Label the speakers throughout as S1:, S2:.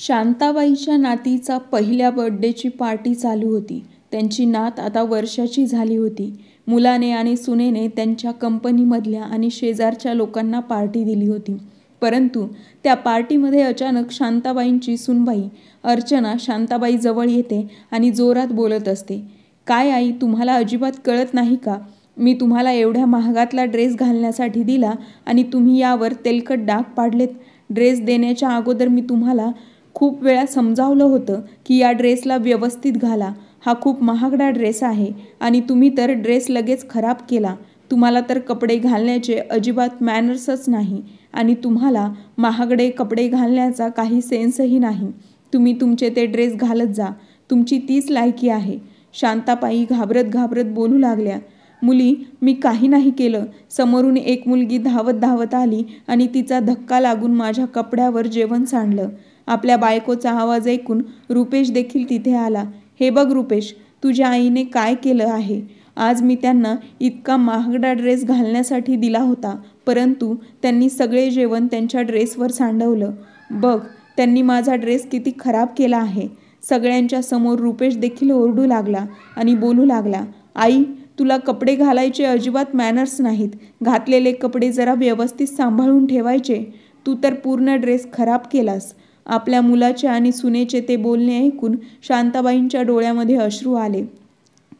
S1: शांताबाईच्या नातीचा पहिल्या बर्थडेची पार्टी चालू होती. त्यांची नात आता वर्षाची झाली होती. मुलाने आणि सुनेने त्यांच्या कंपनीमधल्या आणि शेजारच्या लोकांना पार्टी दिली होती. परंतु त्या पार्टीमध्ये अचानक शांताबाईंची सूनबाई अर्चना शांताबाई जवळ येते आणि जोरात बोलत असते. "काय आई, तुम्हाला अजिबात कळत नाही का? मी तुम्हाला एवढ्या महागातला ड्रेस घालण्यासाठी दिला आणि तुम्ही यावर तेलकट डाग पाडलेत. ड्रेस देण्याच्या अगोदर मी तुम्हाला खूप वेळा समजावलं होतं की या ड्रेसला व्यवस्थित घाला. हा खूप महागडा ड्रेस आहे आणि तुम्ही तर ड्रेस लगेच खराब केला. तुम्हाला तर कपडे घालण्याचे अजिबात मॅनर्सच नाही आणि तुम्हाला महागडे कपडे घालण्याचा काही सेन्सही नाही. तुम्ही तुमचे ते ड्रेस घालत जा. तुमची तीच लायकी आहे." शांताबाई घाबरत घाबरत बोलू लागल्या. "मुली, मी काही नाही केलं." समोरून एक मुलगी धावत धावत आली आणि तिचा धक्का लागून माझ्या कपड्यावर जेवण सांडलं. आपल्या बायकोचा आवाज ऐकून रुपेश देखील तिथे आला. "हे बघ रुपेश, तुझ्या आईने काय केलं आहे. आज मी त्यांना इतका महागडा ड्रेस घालण्यासाठी दिला होता, परंतु त्यांनी सगळे जेवण त्यांच्या ड्रेसवर सांडवलं. बघ, त्यांनी माझा ड्रेस किती खराब केला आहे." सगळ्यांच्या समोर रुपेश देखील ओरडू लागला आणि बोलू लागला. "आई, तुला कपडे घालायचे अजिबात मॅनर्स नाहीत. घातलेले कपडे जरा व्यवस्थित सांभाळून ठेवायचे. तू तर पूर्ण ड्रेस खराब केलास." आपल्या मुलाचे आणि सुनेचे ते बोलणे ऐकून शांताबाईंच्या डोळ्यामध्ये अश्रू आले.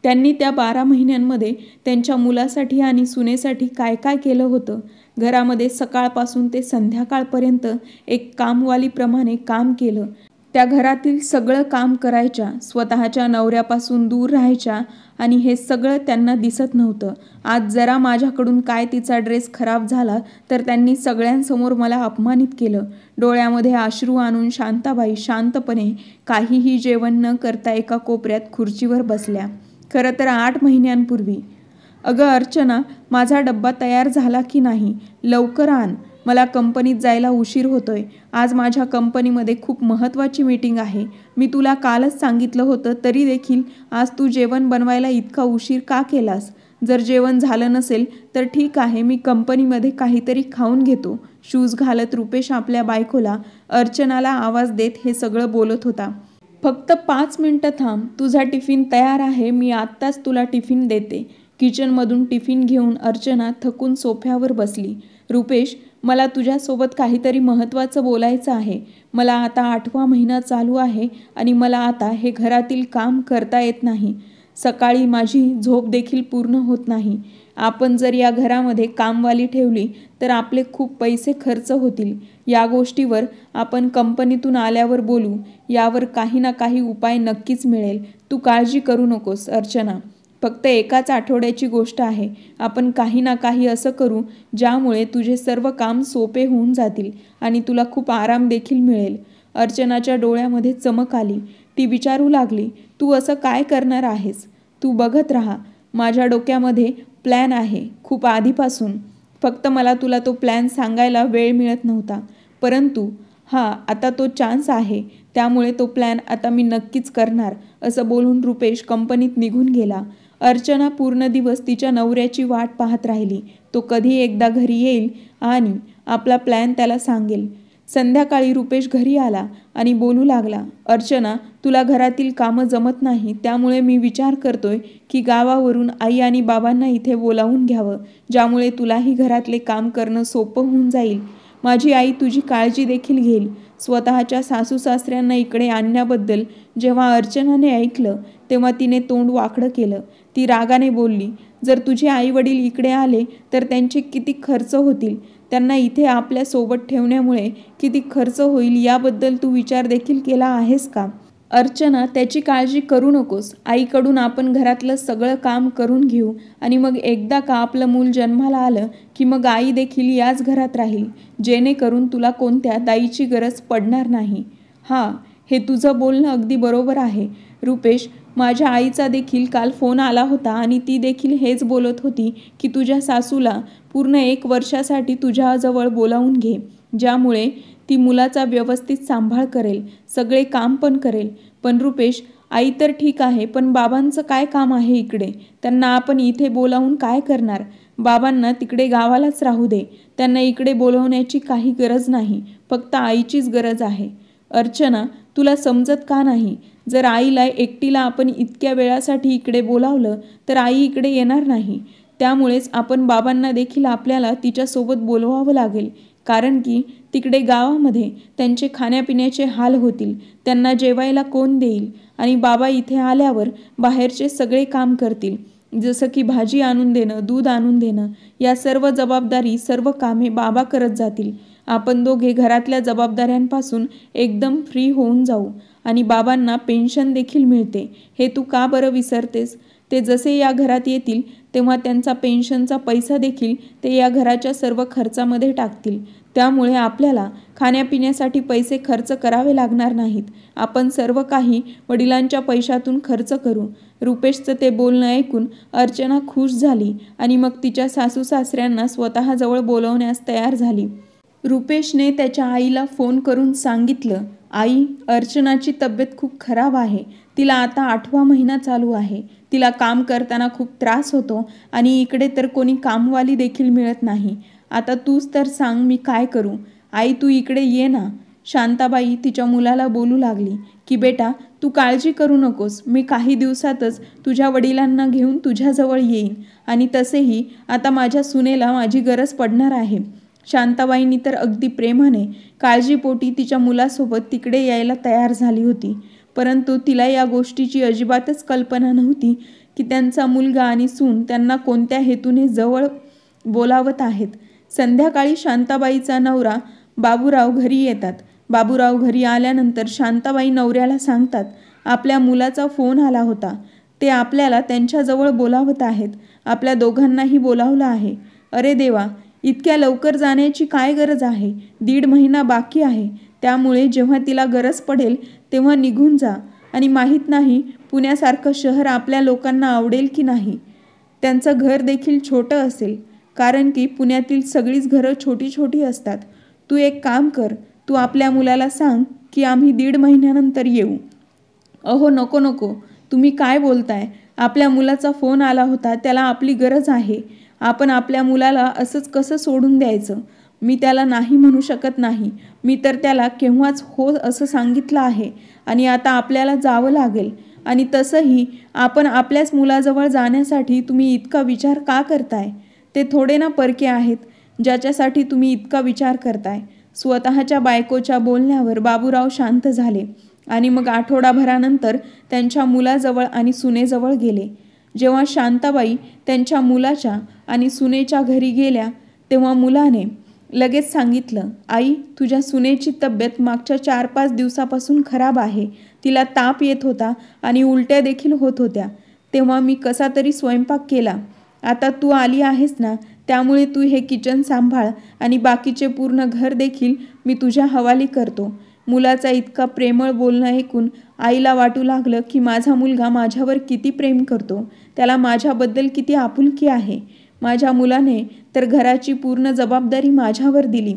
S1: त्यांनी त्या 12 महिन्यांमध्ये त्यांच्या मुलासाठी आणि सुनेसाठी काय काय केलं होतं. घरामध्ये सकाळपासून ते संध्याकाळपर्यंत एक कामवालीप्रमाणे काम केलं. त्या घरातील सगळं काम करायच्या, स्वतःच्या नवऱ्यापासून दूर राहायच्या आणि हे सगळं त्यांना दिसत नव्हतं. आज जरा माझ्याकडून काय तिचा ड्रेस खराब झाला तर त्यांनी सगळ्यांसमोर मला अपमानित केलं. डोळ्यामध्ये अश्रू आणून शांताबाई शांतपणे काहीही जेवण न करता एका कोपऱ्यात खुर्चीवर बसल्या. खरं तर 8 महिन्यांपूर्वी. "अगं अर्चना, माझा डब्बा तयार झाला की नाही? लवकर आण. मला कंपनीत जायला उशीर होतोय. आज माझ्या कंपनीमध्ये खूप महत्त्वाची मीटिंग आहे. मी तुला कालच सांगितलं होतं तरी देखील आज तू जेवण बनवायला इतका उशीर का केलास? जर जेवण झालं नसेल तर ठीक आहे, मी कंपनीमध्ये काहीतरी खाऊन घेतो." शूज घालत रुपेश आपल्या बायकोला अर्चनाला आवाज देत हे सगळं बोलत होता. "फक्त 5 मिनिटं थांब. तुझा टिफिन तयार आहे. मी आत्ताच तुला टिफिन देते." किचनमधून टिफिन घेऊन अर्चना थकून सोफ्यावर बसली. "रुपेश, मला तुझ्यासोबत काहीतरी महत्त्वाचं बोलायचं आहे. मला आता 8वा महिना चालू आहे आणि मला आता हे घरातील काम करता येत नाही. सकाळी माझी झोप देखील पूर्ण होत नाही. आपण जर या घरामध्ये कामवाली ठेवली तर आपले खूप पैसे खर्च होतील. या गोष्टीवर आपण कंपनीतून आल्यावर बोलू. यावर काही ना काही उपाय नक्कीच मिळेल. तू काळजी करू नकोस अर्चना. फक्त एकाच आठवड्याची गोष्ट आहे. आपण काही ना काही असं करू ज्यामुळे तुझे सर्व काम सोपे होऊन जातील आणि तुला खूप आराम देखील मिळेल." अर्चनाच्या डोळ्यामध्ये चमक आली. ती विचारू लागली, "तू असं काय करणार आहेस? तू बघत राहा. माझ्या डोक्यामध्ये प्लॅन आहे खूप आधीपासून. फक्त मला तुला तो प्लॅन सांगायला वेळ मिळत नव्हता. परंतु आता तो चान्स आहे, त्यामुळे तो प्लॅन आता मी नक्कीच करणार." असं बोलून रुपेश कंपनीत निघून गेला. अर्चना पूर्ण दिवस तिच्या नवऱ्याची वाट पाहत राहिली. तो कधी एकदा घरी येईल आणि आपला प्लॅन त्याला सांगेल. संध्याकाळी रुपेश घरी आला आणि बोलू लागला. "अर्चना, तुला घरातील कामं जमत नाही, त्यामुळे मी विचार करतोय की गावावरून आई आणि बाबांना इथे बोलावून घ्यावं, ज्यामुळे तुलाही घरातले काम करणं सोपं होऊन जाईल. माझी आई तुझी काळजी देखील घेईल." स्वतःच्या सासूसासऱ्यांना इकडे आणण्याबद्दल जेव्हा अर्चनाने ऐकलं तेव्हा तिने तोंड वाकडं केलं. ती रागाने बोलली, "जर तुझे आईवडील इकडे आले तर त्यांचे किती खर्च होतील? त्यांना इथे आपल्या सोबत ठेवण्यामुळे किती खर्च होईल याबद्दल तू विचार देखील केला आहेस का?" "अर्चना, त्याची काळजी करू नकोस. आईकडून आपण घरातलं सगळं काम करून घेऊ आणि मग एकदा का आपलं मूल जन्माला आलं की मग आई देखील याच घरात राहील, जेणेकरून तुला कोणत्या दाईची गरज पडणार नाही." हे तुझं बोलणं अगदी बरोबर आहे रुपेश. माझ्या आईचा देखील काल फोन आला होता आणि ती देखील हेच बोलत होती की तुझ्या सासूला पूर्ण 1 वर्षासाठी तुझ्याजवळ बोलावून घे, ज्यामुळे ती मुलाचा व्यवस्थित सांभाळ करेल, सगळे काम पण करेल. पण रुपेश, आई तर ठीक आहे, पण बाबांचं काय काम आहे इकडे? त्यांना आपण इथे बोलावून काय करणार? बाबांना तिकडे गावालाच राहू दे. त्यांना इकडे बोलवण्याची काही गरज नाही. फक्त आईचीच गरज आहे." अर्चना, तुला समजत का नाही? जर आईला एकटीला आपण इतक्या वेळासाठी इकडे बोलावलं तर आई इकडे येणार नाही. त्यामुळेच आपण बाबांना देखील आपल्याला तिच्यासोबत बोलवावं लागेल. कारण की तिकडे गावामध्ये त्यांचे खाण्यापिण्याचे हाल होतील. त्यांना जेवायला कोण देईल? आणि बाबा इथे आल्यावर बाहेरचे सगळे काम करतील. जसं की भाजी आणून देणं, दूध आणून देणं, या सर्व जबाबदारी, सर्व कामे बाबा करत जातील. आपण दोघे घरातल्या जबाबदाऱ्यांपासून एकदम फ्री होऊन जाऊ. आणि बाबांना पेन्शन देखील मिळते. हे तू का बरं विसरतेस? ते जसे या घरात येतील तेव्हा त्यांचा पेन्शनचा पैसा देखील ते या घराच्या सर्व खर्चामध्ये टाकतील. त्यामुळे आपल्याला खाण्यापिण्यासाठी पैसे खर्च करावे लागणार नाहीत. आपण सर्व काही वडिलांच्या पैशातून खर्च करू. रुपेशचं ते बोलणं ऐकून अर्चना खुश झाली आणि मग तिच्या सासू सासऱ्यांना स्वतःजवळ बोलवण्यास तयार झाली. रुपेशने त्याच्या आईला फोन करून सांगितलं, आई, अर्चनाची तब्येत खूप खराब आहे. तिला आता 8वा महिना चालू आहे. तिला काम करताना खूप त्रास होतो आणि इकडे तर कोणी कामवाली देखील मिळत नाही. आता तूच तर सांग मी काय करू? आई, तू इकडे ये ना. शांताबाई तिच्या मुलाला बोलू लागली की बेटा, तू काळजी करू नकोस. मी काही दिवसातच तुझ्या वडिलांना घेऊन तुझ्याजवळ येईन. आणि तसेही आता माझ्या सुनेला माझी गरज पडणार आहे. शांताबाईंनी तर अगदी प्रेमाने, काळजीपोटी तिच्या मुलासोबत तिकडे यायला तयार झाली होती. परंतु तिला या गोष्टीची अजिबातच कल्पना नव्हती की त्यांचा मुलगा आणि सून त्यांना कोणत्या हेतूने जवळ बोलावत आहेत. संध्याकाळी शांताबाईचा नवरा बाबूराव घरी येतात. बाबूराव घरी आल्यानंतर शांताबाई नवऱ्याला सांगतात, आपल्या मुलाचा फोन आला होता. ते आपल्याला त्यांच्याजवळ बोलावत आहेत. आपल्या दोघांनाही बोलावलं आहे. अरे देवा, इतक्या लवकर जाण्याची काय गरज आहे? 1.5 महिना बाकी आहे. त्यामुळे जेव्हा तिला गरज पडेल तेव्हा निघून जा. आणि माहीत नाही पुण्यासारखं शहर आपल्या लोकांना आवडेल की नाही. त्यांचं घर देखील छोटं असेल. कारण की पुण्यातील सगळीच घरं छोटी छोटी असतात. तू एक काम कर, तू आपल्या मुलाला सांग की आम्ही 1.5 महिन्यानंतर येऊ. अहो नको नको, तुम्ही काय बोलताय? आपल्या मुलाचा फोन आला होता. त्याला आपली गरज आहे. आपण आपल्या मुलाला असंच कसं सोडून द्यायचं? मी त्याला नाही म्हणू शकत नाही. मी तर त्याला केव्हाच हो असं सांगितलं आहे. आणि आता आपल्याला जावं लागेल. आणि तसंही आपण आपल्याच मुलाजवळ जाण्यासाठी तुम्ही इतका विचार का करताय? ते थोडे ना परके आहेत ज्याच्यासाठी तुम्ही इतका विचार करताय. स्वतःच्या बायकोच्या बोलण्यावर बाबूराव शांत झाले आणि मग आठवडाभरानंतर त्यांच्या मुलाजवळ आणि सुनेजवळ गेले. जेव्हा शांताबाई त्यांच्या मुलाच्या आणि सुनेच्या घरी गेल्या तेव्हा मुलाने लगेच सांगितलं, आई, तुझ्या सुनेची तब्येत मागच्या 4-5 दिवसापासून खराब आहे. तिला ताप येत होता आणि उलट्या देखील होत होत्या. तेव्हा मी कसा तरी स्वयंपाक केला. आता तू आली आहेस ना, त्यामुळे तू हे किचन सांभाळ आणि बाकीचे पूर्ण घर देखील मी तुझ्या हवाली करतो. मुलाचा इतका प्रेमळ बोलणं ऐकून आईला वाटू लागलं की माझा मुलगा माझ्यावर किती प्रेम करतो. त्याला माझ्याबद्दल किती आपुलकी आहे. माझ्या मुलाने तर घराची पूर्ण जबाबदारी माझ्यावर दिली.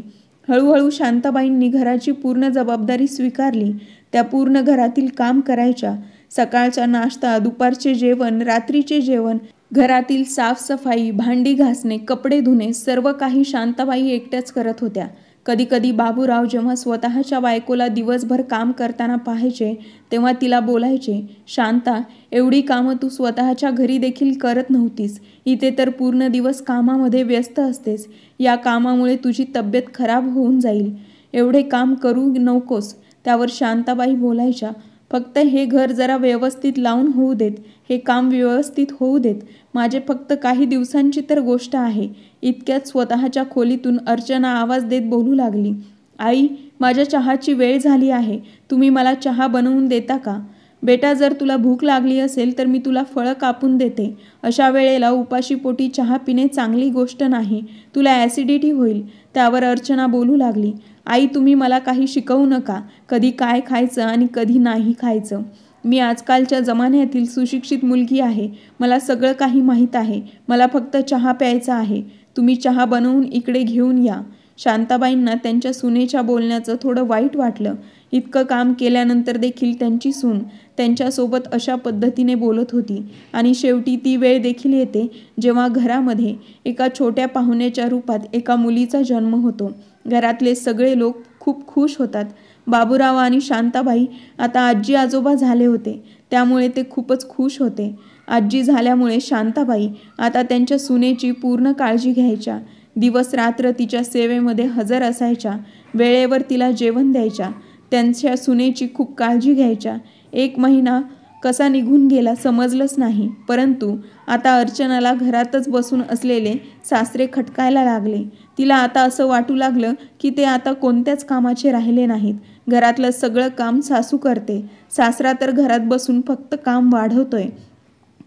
S1: हळूहळू शांताबाईंनी घराची पूर्ण जबाबदारी स्वीकारली. त्या पूर्ण घरातील काम करायच्या. सकाळचा नाश्ता, दुपारचे जेवण, रात्रीचे जेवण, घरातील साफसफाई, भांडी घासणे, कपडे धुणे, सर्व काही शांताबाई एकट्याच करत होत्या. कधीकधी बाबूराव जेव्हा स्वतःच्या बायकोला दिवसभर काम करताना पाहायचे तेव्हा तिला बोलायचे, शांता, एवढी कामं तू स्वतःच्या घरी देखील करत नव्हतीस. इथे तर पूर्ण दिवस कामामध्ये व्यस्त असतेस. या कामामुळे तुझी तब्येत खराब होऊन जाईल. एवढे काम करू नकोस. त्यावर शांताबाई बोलायच्या, फक्त हे घर जरा व्यवस्थित लावून होऊ देत. हे काम व्यवस्थित होऊ देत. माझे फक्त काही दिवसांची तर गोष्ट आहे. इतक्यात स्वतःच्या खोलीतून अर्चना आवाज देत बोलू लागली, आई, माझ्या चहाची वेळ झाली आहे. तुम्ही मला चहा बनवून देता का? बेटा, जर तुला भूक लागली असेल तर मी तुला फळं कापून देते. अशा वेळेला उपाशीपोटी चहा पिणे चांगली गोष्ट नाही. तुला ॲसिडिटी होईल. त्यावर अर्चना बोलू लागली, आई, तुम्ही मला काही शिकवू नका. कधी काय खायचं आणि कधी नाही खायचं. मी आजकालच्या जमान्यातील सुशिक्षित मुलगी आहे. मला सगळं काही माहीत आहे. मला फक्त चहा प्यायचा आहे. तुम्ही चहा बनवून इकडे घेऊन या. शांताबाईंना त्यांच्या सुनेच्या बोलण्याचं थोडं वाईट वाटलं. इतकं काम केल्यानंतर देखील त्यांची सून त्यांच्यासोबत अशा पद्धतीने बोलत होती. आणि शेवटी ती वेळ देखील येते जेव्हा घरामध्ये एका छोट्या पाहुण्याच्या रूपात एका मुलीचा जन्म होतो. घरातले सगळे लोक खूप खुश होतात. बाबूराव आणि शांताबाई आता आजी आजोबा झाले होते, त्यामुळे ते खूपच खुश होते. आजी झाल्यामुळे शांताबाई आता त्यांच्या सुनेची पूर्ण काळजी घ्यायच्या. दिवस रात्र तिच्या सेवेमध्ये हजर असायच्या. वेळेवर तिला जेवण द्यायच्या. त्यांच्या सुनेची खूप काळजी घ्यायच्या. 1 महिना कसा निघून गेला समजलंच नाही. परंतु आता अर्चनाला घरातच बसून असलेले सासरे खटकायला लागले. तिला आता असं वाटू लागलं की ते आता कोणत्याच कामाचे राहिले नाहीत. घरातलं सगळं काम सासू करते, सासरा तर घरात बसून फक्त काम वाढवतोय.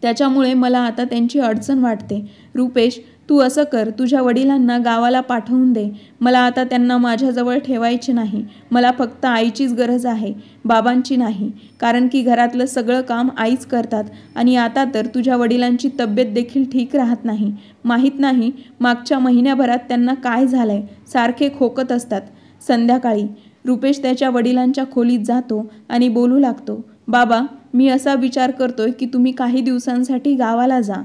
S1: त्याच्यामुळे मला आता त्यांची अडचण वाटते. रुपेश, तू असं कर, तुझ्या वडिलांना गावाला पाठवून दे. मला आता त्यांना माझ्याजवळ ठेवायचे नाही. मला फक्त आईचीच गरज आहे, बाबांची नाही. कारण की घरातलं सगळं काम आईच करतात आणि आता तर तुझ्या वडिलांची तब्येत देखील ठीक राहत नाही. माहीत नाही मागच्या महिन्याभरात त्यांना काय झालंय, सारखे खोकत असतात. संध्याकाळी रुपेश त्याच्या वडिलांच्या खोलीत जातो आणि बोलू लागतो, बाबा, मी असा विचार करतोय की तुम्ही काही दिवसांसाठी गावाला जा.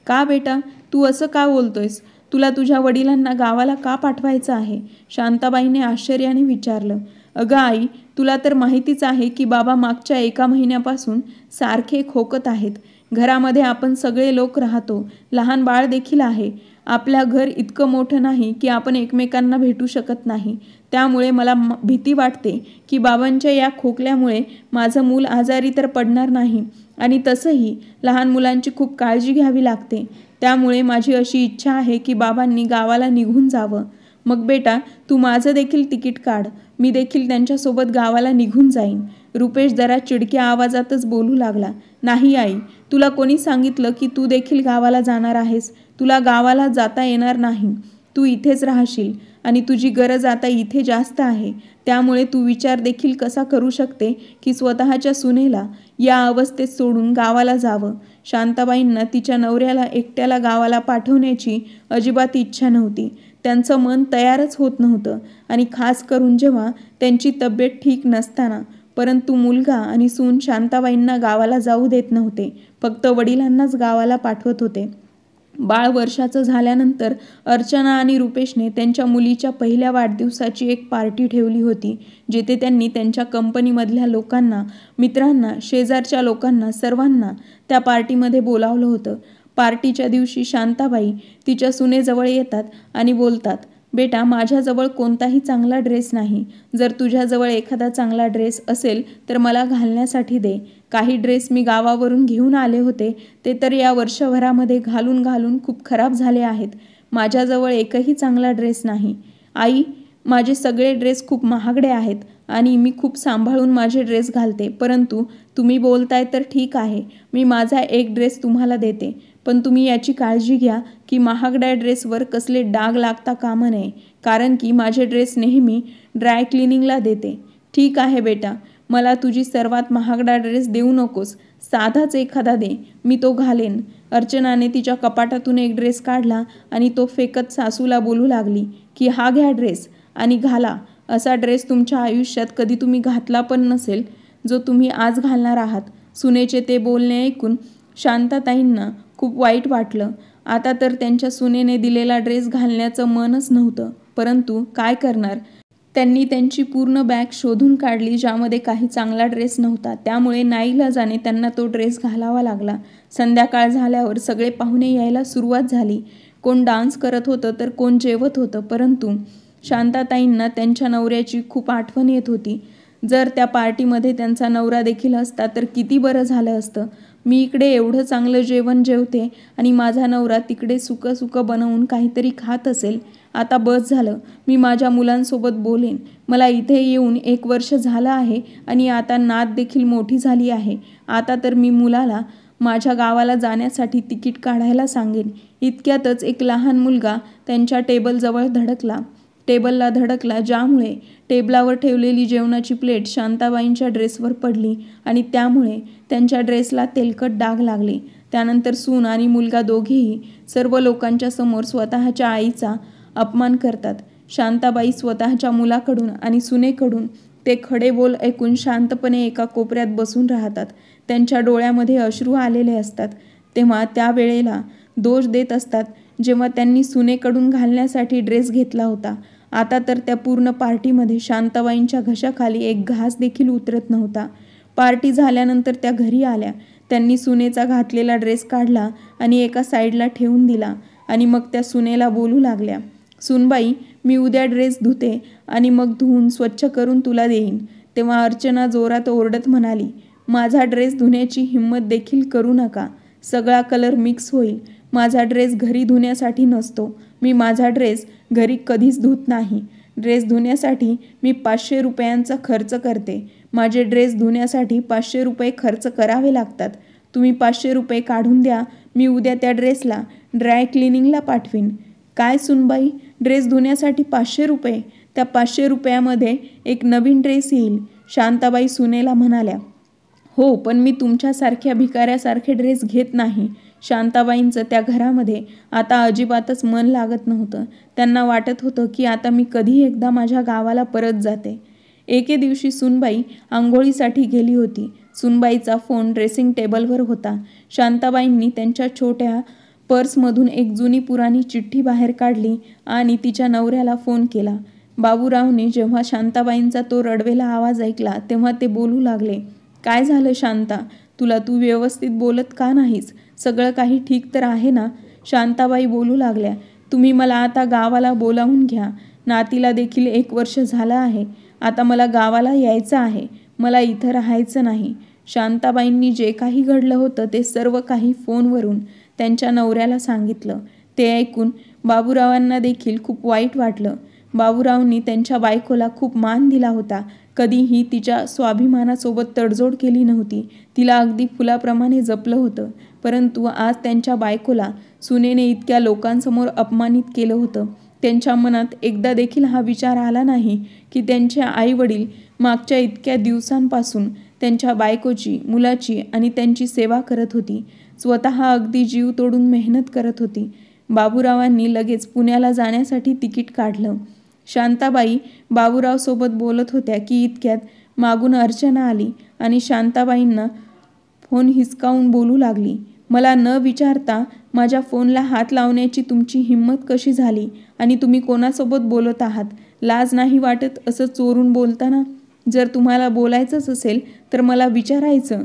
S1: का बेटा, तू असं का बोलतोयस? तुला तुझ्या वडिलांना गावाला का पाठवायचं आहे? शांताबाईने आश्चर्याने विचारलं. अगं आई, तुला तर माहितीच आहे की बाबा मागच्या 1 महिन्यापासून सारखे खोकत आहेत. घरामध्ये आपण सगळे लोक राहतो, लहान बाळ देखील आहे. आपल्या घर इतकं मोठं नाही की आपण एकमेकांना भेटू शकत नाही. त्यामुळे मला भीती वाटते की बाबांच्या या खोकल्यामुळे माझं मूल आजारी तर पडणार नाही आणि तसंही लहान मुलांची खूप काळजी घ्यावी लागते. त्यामुळे माझी अशी इच्छा आहे की बाबांनी गावाला निघून जावं. मग बेटा, तू माझं देखील तिकीट काढ. मी देखील त्यांच्यासोबत गावाला निघून जाईन. रुपेश जरा चिडक्या आवाजातच बोलू लागला. नाही आई, तुला कोणी सांगितलं की तू देखील गावाला जाणार आहेस? तुला गावाला जाता येणार नाही. तू इथेच राहशील आणि तुझी गरज आता इथे जास्त आहे. त्यामुळे तू विचार देखील कसा करू शकते की स्वतःच्या सुनेला या अवस्थेत सोडून गावाला जावं? शांताबाईंना तिच्या नवऱ्याला एकट्याला गावाला पाठवण्याची अजिबात इच्छा नव्हती. त्यांचं मन तयारच होत नव्हतं आणि खास करून जेव्हा त्यांची तब्येत ठीक नसताना. परंतु मुलगा आणि सून शांताबाईंना गावाला जाऊ देत नव्हते, फक्त वडिलांनाच गावाला पाठवत होते. बाळ वर्षाचं झाल्यानंतर अर्चना आणि रुपेशने त्यांच्या मुलीच्या पहिल्या वाढदिवसाची एक पार्टी ठेवली होती, जिथे त्यांनी त्यांच्या कंपनीमधल्या लोकांना, मित्रांना, शेजारच्या लोकांना, सर्वांना त्या पार्टीमध्ये बोलावलं होतं. पार्टीच्या दिवशी शांताबाई तिच्या सुनेजवळ येतात आणि बोलतात, बेटा, माझ्याजवळ कोणताही चांगला ड्रेस नाही. जर तुझ्याजवळ एखादा चांगला ड्रेस असेल तर मला घालण्यासाठी दे. काही ड्रेस मी गावावरून घेऊन आले होते, ते तर या वर्षभरामध्ये घालून घालून खूप खराब झाले आहेत. माझ्याजवळ एकही चांगला ड्रेस नाही. आई, माझे सगळे ड्रेस खूप महागडे आहेत आणि मी खूप सांभाळून माझे ड्रेस घालते. परंतु तुम्ही बोलताय तर ठीक आहे, मी माझा एक ड्रेस तुम्हाला देते. पण तुम्ही याची काळजी घ्या की महागड्या ड्रेसवर कसले डाग लागता कामा नये, कारण की माझे ड्रेस नेहमी ड्राय क्लिनिंगला देते. ठीक आहे बेटा, मला तुझी सर्वात महागडा ड्रेस देऊ नकोस, साधाच एखादा दे, मी तो घालेन. अर्चनाने तिच्या कपाटातून एक ड्रेस काढला आणि तो फेकत सासूला बोलू लागली की हा घ्या ड्रेस आणि घाला. असा ड्रेस तुमच्या आयुष्यात कधी तुम्ही घातला पण नसेल, जो तुम्ही आज घालणार आहात. सुनेचे ते बोलणे ऐकून शांताताईंना खूप वाईट वाटलं. आता तर त्यांच्या सुनेने दिलेला ड्रेस घालण्याचं मनच नव्हतं, परंतु काय करणार? त्यांनी त्यांची पूर्ण बॅग शोधून काढली, ज्यामध्ये काही चांगला ड्रेस नव्हता. त्यामुळे नाईलाजाने त्यांना तो ड्रेस घालावा लागला. संध्याकाळ झाल्यावर सगळे पाहुणे यायला सुरुवात झाली. कोण डान्स करत होतं तर कोण जेवत होतं. परंतु शांताताईंना त्यांच्या नवऱ्याची खूप आठवण येत होती. जर त्या पार्टीमध्ये त्यांचा नवरा देखील असता तर किती बरं झालं असतं. मी इकडे एवढं चांगलं जेवण जेवते आणि माझा नवरा तिकडे सुकं सुकं बनवून काहीतरी खात असेल. आता बस झालं, मी माझ्या मुलांसोबत बोलेन. मला इथे येऊन 1 वर्ष झालं आहे आणि आता नात देखील मोठी झाली आहे. आता तर मी मुलाला माझ्या गावाला जाण्यासाठी तिकीट काढायला सांगेन. इतक्यातच एक लहान मुलगा त्यांच्या टेबलजवळ टेबलला धडकला, ज्यामुळे टेबलावर ठेवलेली जेवणाची प्लेट शांताबाईंच्या ड्रेसवर पडली आणि त्यामुळे त्यांच्या ड्रेसला तेलकट डाग लागले. त्यानंतर सून आणि मुलगा दोघेही सर्व लोकांच्या समोर स्वतःच्या आईचा अपमान करतात. शांताबाई स्वतःच्या मुलाकडून आणि सुनेकडून ते खडे बोल ऐकून शांतपणे एका कोपऱ्यात बसून राहतात. त्यांच्या डोळ्यामध्ये अश्रू आलेले असतात. तेव्हा त्यावेळेला दोष देत असतात जेव्हा त्यांनी सुनेकडून घालण्यासाठी ड्रेस घेतला होता. आता तर त्या पूर्ण पार्टीमध्ये शांताबाईंच्या घशाखाली एक घास देखील उतरत नव्हता. पार्टी झाल्यानंतर त्या घरी आल्या. त्यांनी सुनेचा घातलेला ड्रेस काढला आणि एका साईडला ठेवून दिला आणि मग त्या सुनेला बोलू लागल्या, "सुनबाई, मी उद्या ड्रेस धुते आणि मग धुवून स्वच्छ करून तुला देईन." तेव्हा अर्चना जोरात ओरडत म्हणाली, "माझा ड्रेस धुण्याची हिंमत देखील करू नका. सगळा कलर मिक्स होईल. माझा ड्रेस घरी धुण्यासाठी नसतो. मी माझा ड्रेस घरी कधीच धुत नाही. ड्रेस धुण्यासाठी मी 500 रुपयांचा खर्च करते. माझे ड्रेस धुण्यासाठी 500 रुपये खर्च करावे लागतात. तुम्ही 500 रुपये काढून द्या. मी उद्या त्या ड्रेसला ड्राय क्लिनिंगला पाठवीन." "काय सुनबाई, ड्रेस धुण्यासाठी 500 रुपये? त्या 500 रुपयामध्ये एक नवीन ड्रेस येईल." शांताबाई सुनेला म्हणाल्या. "हो, पण मी तुमच्यासारख्या भिकाऱ्यासारखे ड्रेस घेत नाही." शांताबाईंचं त्या घरामध्ये आता अजिबातच मन लागत नव्हतं. त्यांना वाटत होतं की आता मी कधी एकदा माझ्या गावाला परत जाते. एके दिवशी सुनबाई आंघोळीसाठी गेली होती. सुनबाईचा फोन ड्रेसिंग टेबलवर होता. शांताबाईंनी त्यांच्या छोट्या पर्समधून एक जुनी पुराणी चिठ्ठी बाहेर काढली आणि तिच्या नवऱ्याला फोन केला. बाबूरावने जेव्हा शांताबाईंचा तो रडवेला आवाज ऐकला तेव्हा ते बोलू लागले, "काय झालं शांता? तू व्यवस्थित बोलत का नाहीस? सगळं काही ठीक तर आहे ना?" शांताबाई बोलू लागल्या, "तुम्ही मला आता गावाला बोलावून घ्या. नातीला देखील 1 वर्ष झालं आहे. आता मला गावाला यायचं आहे. मला इथं राहायचं नाही." शांताबाईंनी जे काही घडलं होतं ते सर्व काही फोनवरून त्यांच्या नवऱ्याला सांगितलं. ते ऐकून बाबूरावांना देखील खूप वाईट वाटलं. बाबूरावांनी त्यांच्या बायकोला खूप मान दिला होता. कधीही तिच्या स्वाभिमानासोबत तडजोड केली नव्हती. तिला अगदी फुलाप्रमाणे जपलं होतं. परंतु आज त्यांच्या बायकोला सुनेने इतक्या लोकांसमोर अपमानित केलं होतं. त्यांच्या मनात एकदा देखील हा विचार आला नाही की त्यांचे आई-वडील मागच्या इतक्या दिवसांपासून त्यांच्या बायकोची, मुलाची आणि त्यांची सेवा करत होती. स्वतः अगदी जीव तोडून मेहनत करत होती. बाबूरावांनी लगेच पुण्याला जाण्यासाठी तिकीट काढलं. शांताबाई बाबूरावसोबत बोलत होत्या की इतक्यात मागून अर्चना आली आणि शांताबाईंना फोन हिसकावून बोलू लागली, "मला न विचारता माझ्या फोनला हात लावण्याची तुमची हिंमत कशी झाली? आणि तुम्ही कोणासोबत बोलत आहात? लाज नाही वाटत असं चोरून बोलताना? जर तुम्हाला बोलायचंच असेल तर मला विचारायचं."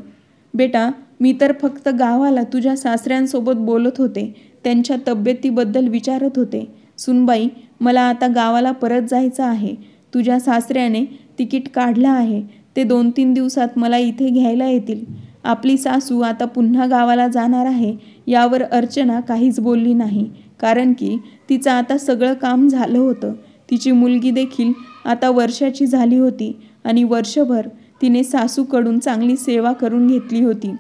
S1: "बेटा, मी तर फक्त गावाला तुझ्या सासऱ्यांसोबत बोलत होते. त्यांच्या तब्येतीबद्दल विचारत होते." "सुनबाई, मला आता गावाला परत जायचं आहे. तुझ्या सासऱ्याने तिकीट काढलं आहे. ते 2-3 दिवसात मला इथे घ्यायला येतील." आपली सासू आता पुन्हा गावाला जाणार आहे यावर अर्चना काहीच बोलली नाही. कारण की तिचं आता सगळं काम झालं होतं. तिची मुलगी देखील आता वर्षाची झाली होती आणि वर्षभर तिने सासूकडून चांगली सेवा करून घेतली होती.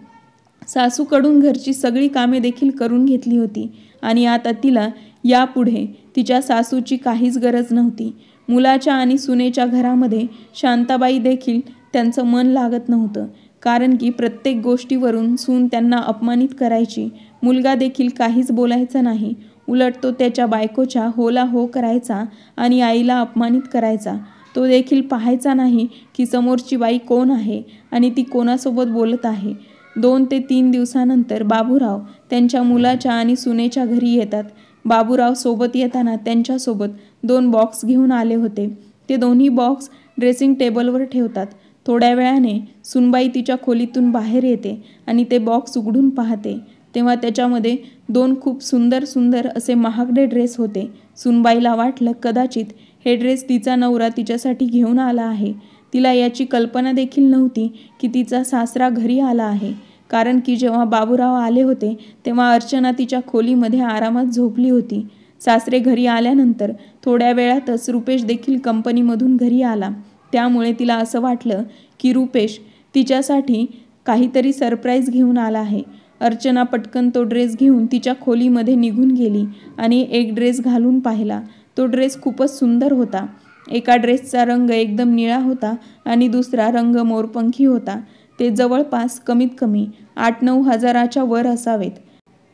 S1: सासूकडून घरची सगळी कामे देखील करून घेतली होती आणि आता तिला यापुढे तिच्या सासूची काहीच गरज नव्हती. मुलाच्या आणि सुनेच्या घरामध्ये शांताबाई देखील त्यांचं मन लागत नव्हतं. कारण की प्रत्येक गोष्टीवरून सून त्यांना अपमानित करायची. मुलगा देखील काहीच बोलायचा नाही. उलट तो त्याच्या बायकोच्या होला हो करायचा आणि आईला अपमानित करायचा. तो देखील पाहायचा नाही की समोरची बाई कोण आहे आणि ती कोणासोबत बोलत आहे. 2 ते 3 दिवसानंतर बाबूराव त्यांच्या मुलाच्या आणि सुनेच्या घरी येतात. बाबूराव सोबत येताना त्यांच्यासोबत 2 बॉक्स घेऊन आले होते. ते दोन्ही बॉक्स ड्रेसिंग टेबलवर ठेवतात. थोड्या वेळाने सुनबाई तिच्या खोलीतून बाहेर येते आणि ते बॉक्स उघडून पाहते. तेव्हा त्याच्यामध्ये 2 खूप सुंदर असे महागडे ड्रेस होते. सुनबाईला वाटलं कदाचित हे ड्रेस तिचा नवरा तिच्यासाठी घेऊन आला आहे. तिला याची कल्पना देखील नव्हती की तिचा सासरा घरी आला आहे. कारण की जेव्हा बाबूराव आले होते तेव्हा अर्चना तिच्या खोलीमध्ये आरामात झोपली होती. सासरे घरी आल्यानंतर थोड्या वेळातच रुपेश देखील कंपनीमधून घरी आला. त्यामुळे तिला असं वाटलं की रुपेश तिच्यासाठी काहीतरी सरप्राईज घेऊन आला आहे. अर्चना पटकन तो ड्रेस घेऊन तिच्या खोलीमध्ये निघून गेली आणि एक ड्रेस घालून पाहिला. तो ड्रेस खूपच सुंदर होता. एका ड्रेसचा रंग एकदम निळा होता आणि दुसरा रंग मोरपंखी होता. ते जवळपास कमीत कमी 8-9 हजाराच्या वर असावेत.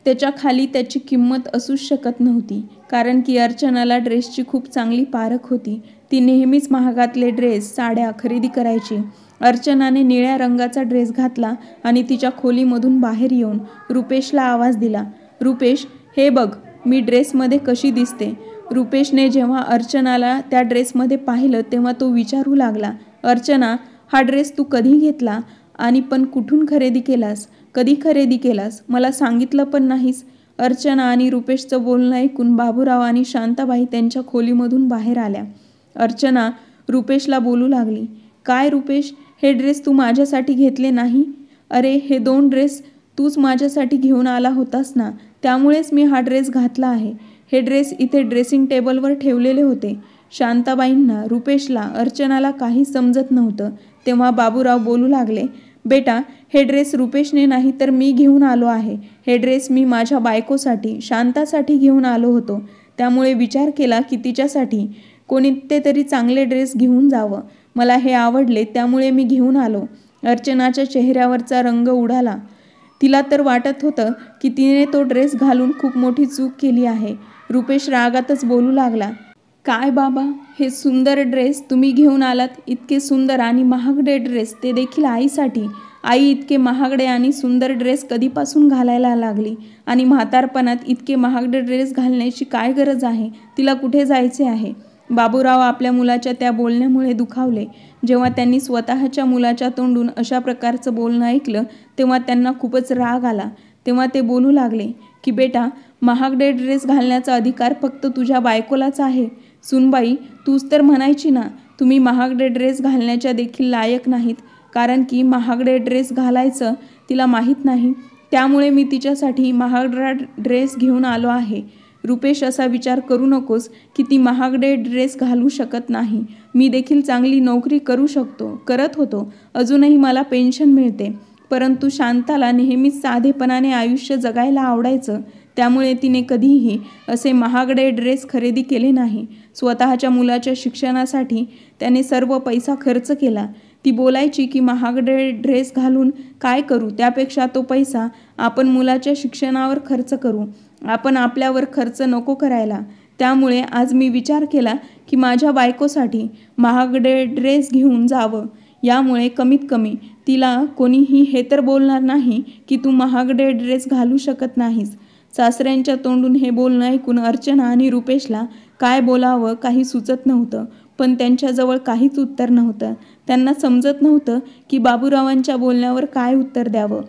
S1: त्याच्या खाली त्याची किंमत असूच शकत नव्हती. कारण की अर्चनाला ड्रेसची खूप चांगली पारख होती. ती नेहमीच महागातले ड्रेस, साड्या खरेदी करायची. अर्चनाने निळ्या रंगाचा ड्रेस घातला आणि तिच्या खोलीमधून बाहेर येऊन रुपेशला आवाज दिला, "रुपेश, हे बघ मी ड्रेसमध्ये कशी दिसते." रुपेशने जेव्हा अर्चनाला त्या ड्रेसमध्ये पाहिलं तेव्हा तो विचारू लागला, अर्चना, हा ड्रेस तू कधी घेतला आणि पण कुठून खरेदी केलास? कधी खरेदी केलास? मला सांगितलं पण नाहीस. अर्चना आणि रुपेशचं बोलणं ऐकून बाबूराव आणि शांताबाई त्यांच्या खोलीमधून बाहेर आल्या. अर्चना रुपेशला बोलू लागली, काय रुपेश, हे ड्रेस तू माझ्यासाठी घेतले नाही? अरे हे 2 ड्रेस तूच माझ्यासाठी घेऊन आला होतास ना, त्यामुळेच मी हा ड्रेस घातला आहे. हे ड्रेस इथे ड्रेसिंग टेबलवर ठेवलेले होते. शांताबाईंना, रुपेशला, अर्चनाला काही समजत नव्हतं. तेव्हा बाबूराव बोलू लागले, बेटा, हे ड्रेस रुपेशने नाही तर मी घेऊन आलो आहे. हे ड्रेस मी माझ्या बायकोसाठी, शांतासाठी घेऊन आलो होतो. त्यामुळे विचार केला की तिच्यासाठी कोणते तरी चांगले ड्रेस घेऊन जावं. मला हे आवडले त्यामुळे मी घेऊन आलो. अर्चनाच्या चेहऱ्यावरचा रंग उडाला. तिला तर वाटत होतं की तिने तो ड्रेस घालून खूप मोठी चूक केली आहे. रुपेश रागातच बोलू लागला, काय बाबा, हे सुंदर ड्रेस तुम्ही घेऊन आलात? इतके सुंदर आणि महागडे ड्रेस, ते देखील आईसाठी. आई इतके महागडे आणि सुंदर ड्रेस कधीपासून घालायला लागली? आणि म्हातारपणात इतके महागडे ड्रेस घालण्याची काय गरज आहे? तिला कुठे जायचे आहे? बाबूराव आपल्या मुलाच्या त्या बोलण्यामुळे दुखावले. जेव्हा त्यांनी स्वतःच्या मुलाच्या तोंडून अशा प्रकारचं बोलणं ऐकलं तेव्हा त्यांना खूपच राग आला. तेव्हा ते बोलू लागले की बेटा, महागडे ड्रेस घालण्याचा अधिकार फक्त तुझ्या बायकोलाच आहे. सुनबाई, तूच तर म्हणायची ना, तुम्ही महागडे ड्रेस घालण्याच्या देखील लायक नाहीत, कारण की महागडे ड्रेस घालायचं तिला माहीत नाही. त्यामुळे मी तिच्यासाठी महागडा ड्रेस घेऊन आलो आहे. रुपेश, असा विचार करू नकोस की ती महागडे ड्रेस घालू शकत नाही. मी देखील चांगली नोकरी करू शकतो, करत होतो, अजूनही मला पेन्शन मिळते. परंतु शांताला नेहमीच साधेपणाने आयुष्य जगायला आवडायचं. त्यामुळे तिने कधीही असे महागडे ड्रेस खरेदी केले नाही. स्वतःच्या मुलाच्या शिक्षणासाठी त्याने सर्व पैसा खर्च केला. ती बोलायची की महागडे ड्रेस घालून काय करू, त्यापेक्षा तो पैसा आपण मुलाच्या शिक्षणावर खर्च करू. आपण आपल्यावर खर्च नको करायला. त्यामुळे आज मी विचार केला की माझ्या बायकोसाठी महागडे ड्रेस घेऊन जावं. यामुळे कमीत कमी तिला कोणीही हे तर बोलणार नाही की तू महागडे ड्रेस घालू शकत नाहीस. सासऱ्यांच्या तोंडून हे बोलणं ऐकून अर्चना आणि रुपेशला काय बोलावं काही सुचत नव्हतं. पण त्यांच्याजवळ काहीच उत्तर नव्हतं. त्यांना समजत नव्हतं की बाबूरावांच्या बोलण्यावर काय उत्तर द्यावं.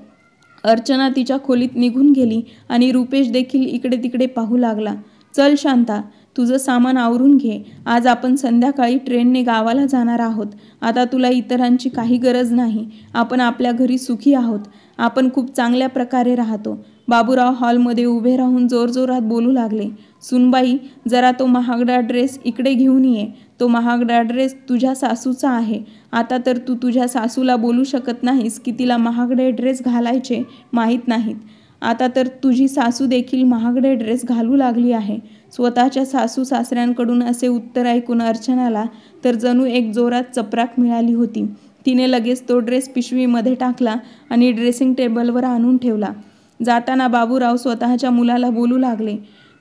S1: अर्चना तिच्या खोलीत निघून गेली आणि रुपेश देखील इकडे तिकडे पाहू लागला. चल शांता, तुझं सामान आवरून घे. आज आपण संध्याकाळी ट्रेनने गावाला जाणार आहोत. आता तुला इतरांची काही गरज नाही. आपण आपल्या घरी सुखी आहोत. आपण खूप चांगल्या प्रकारे राहतो. बाबूराव हॉलमध्ये उभे राहून जोरजोरात बोलू लागले, सुनबाई, जरा तो महागडा ड्रेस इकडे घेऊन ये. तो महागडा ड्रेस तुझ्या सासूचा आहे. आता तर तू तुझ्या सासूला बोलू शकत नाहीस की तिला महागडे ड्रेस घालायचे माहीत नाहीत. आता तर तुझी सासू देखील महागडे ड्रेस घालू लागली आहे. स्वतःच्या सासू सासऱ्यांकडून असे उत्तर ऐकून अर्चनाला तर जणू एक जोरात चपराक मिळाली होती. तिने लगेच तो ड्रेस पिशवीमध्ये टाकला आणि ड्रेसिंग टेबलवर आणून ठेवला. जाताना बाबूराव स्वतःच्या मुलाला बोलू लागले,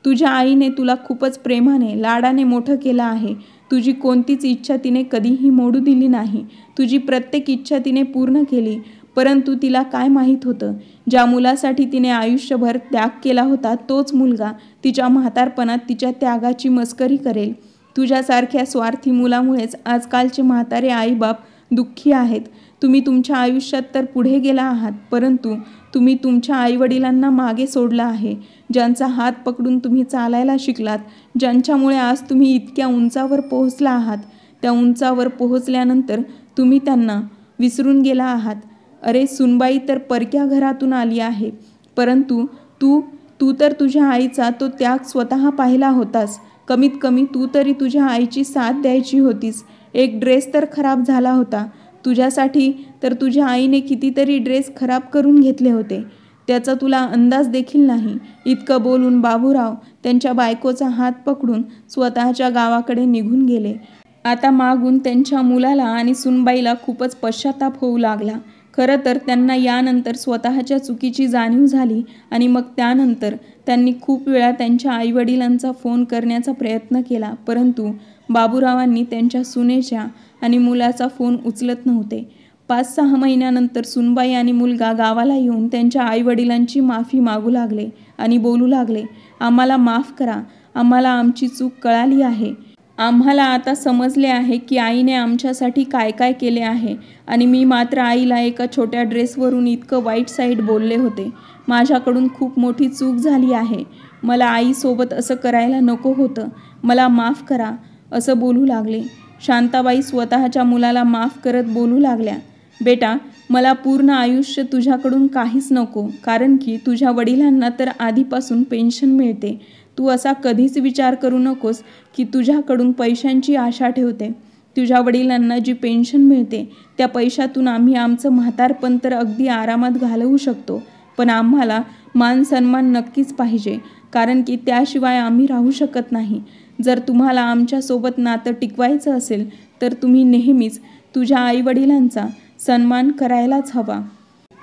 S1: तुझ्या आईने तुला खूपच प्रेमाने, लाडाने मोठं केलं आहे. तुझी कोणतीच इच्छा तिने कधीही मोडू दिली नाही. तुझी प्रत्येक इच्छा तिने पूर्ण केली. परंतु तिला काय माहीत होतं, ज्या मुलासाठी तिने आयुष्यभर त्याग केला होता तोच मुलगा तिच्या म्हातारपणात तिच्या त्यागाची मस्करी करेल. तुझ्यासारख्या स्वार्थी मुलामुळेच आजकालचे म्हातारे आईबाप दुःखी आहेत. तुम्ही तुमच्या आयुष्यात तर पुढे गेला आहात, परंतु तुम्ही तुमच्या आईवडिलांना मागे सोडलं आहे. ज्यांचा हात पकडून तुम्ही चालायला शिकलात, ज्यांच्यामुळे आज तुम्ही इतक्या उंचावर पोहोचला आहात, त्या उंचावर पोहोचल्यानंतर तुम्ही त्यांना विसरून गेला आहात. अरे सुनबाई तर परक्या घरातून आली आहे, परंतु तू तर तुझ्या आईचा तो त्याग स्वतः पाहिला होतास. कमीत कमी तू तरी तुझ्या आईची साथ द्यायची होतीस. एक ड्रेस तर खराब झाला होता. तुझ्यासाठी तर तुझ्या आईने कितीतरी ड्रेस खराब करून घेतले होते. त्याचा तुला अंदाज देखील नाही. इतकं बोलून बाबूराव त्यांच्या बायकोचा हात पकडून स्वतःच्या गावाकडे निघून गेले. आता मागून त्यांच्या मुलाला आणि सुनबाईला खूपच पश्चाताप होऊ लागला. खरं तर त्यांना यानंतर स्वतःच्या चुकीची जाणीव झाली आणि मग त्यानंतर त्यांनी खूप वेळा त्यांच्या आईवडिलांचा फोन करण्याचा प्रयत्न केला, परंतु बाबूरावांनी त्यांच्या सुनेच्या आणि मुलाचा फोन उचलत नव्हते. 5-6 महिन्यानंतर सुनबाई आणि मुलगा गावाला येऊन त्यांच्या आईवडिलांची माफी मागू लागले आणि बोलू लागले, आम्हाला माफ करा. आम्हाला आमची चूक कळाली आहे. आम्हाला आता समजले आहे की आईने आमच्यासाठी काय काय केले आहे आणि मी मात्र आईला एका छोट्या ड्रेसवरून इतकं वाईट साईड बोलले होते. माझ्याकडून खूप मोठी चूक झाली आहे. मला आईसोबत असं करायला नको होतं. मला माफ करा असं बोलू लागले. शांताबाई स्वतःच्या मुलाला माफ करत बोलू लागल्या, बेटा मला पूर्ण आयुष्य तुझ्याकडून काहीच नको, कारण की तुझ्या वडिलांना तर आधीपासून पेन्शन मिळते. तू असा कधीच विचार करू नकोस की तुझ्याकडून पैशांची आशा ठेवते. तुझ्या वडिलांना जी पेन्शन मिळते त्या पैशातून आम्ही आमचं म्हातारपण तर अगदी आरामात घालवू शकतो, पण आम्हाला मान सन्मान नक्कीच पाहिजे, कारण की त्याशिवाय आम्ही राहू शकत नाही. जर तुम्हाला आमच्यासोबत नातं टिकवायचं असेल तर तुम्ही नेहमीच तुझ्या आईवडिलांचा सन्मान करायलाच हवा.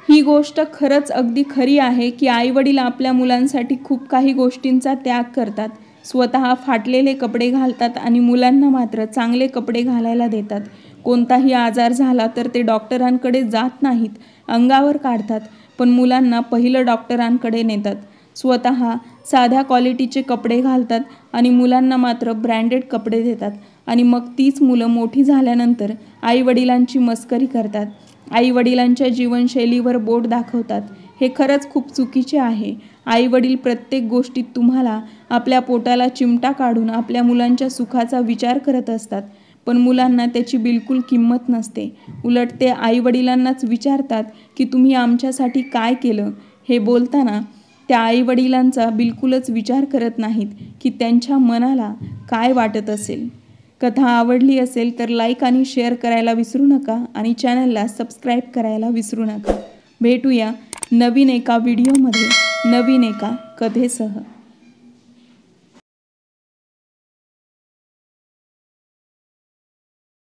S1: ही गोष्ट खरंच अगदी खरी आहे की आईवडील आपल्या मुलांसाठी खूप काही गोष्टींचा त्याग करतात. स्वतः फाटलेले कपडे घालतात आणि मुलांना मात्र चांगले कपडे घालायला देतात. कोणताही आजार झाला तर ते डॉक्टरांकडे जात नाहीत, अंगावर काढतात, पण मुलांना पहिलं डॉक्टरांकडे नेतात. स्वतः साध्या क्वालिटीचे कपडे घालतात आणि मुलांना मात्र ब्रँडेड कपडे देतात आणि मग तीच मुलं मोठी झाल्यानंतर आईवडिलांची मस्करी करतात, आईवडिलांच्या जीवनशैलीवर बोट दाखवतात. हे खरंच खूप चुकीचे आहे. आईवडील प्रत्येक गोष्टीत तुम्हाला आपल्या पोटाला चिमटा काढून आपल्या मुलांच्या सुखाचा विचार करत असतात, पण मुलांना त्याची बिलकुल किंमत नसते. उलट ते आईवडिलांनाच विचारतात की तुम्ही आमच्यासाठी काय केलं. हे बोलताना त्या आईवडिलांचा बिलकुलच विचार करत नाहीत की त्यांच्या मनाला काय वाटत असेल. कथा आवडली असेल तर लाईक आणि शेअर करायला विसरू नका आणि चॅनलला सबस्क्राईब करायला विसरू नका. भेटूया नवीन एका व्हिडिओमध्ये नवीन एका कथेसह.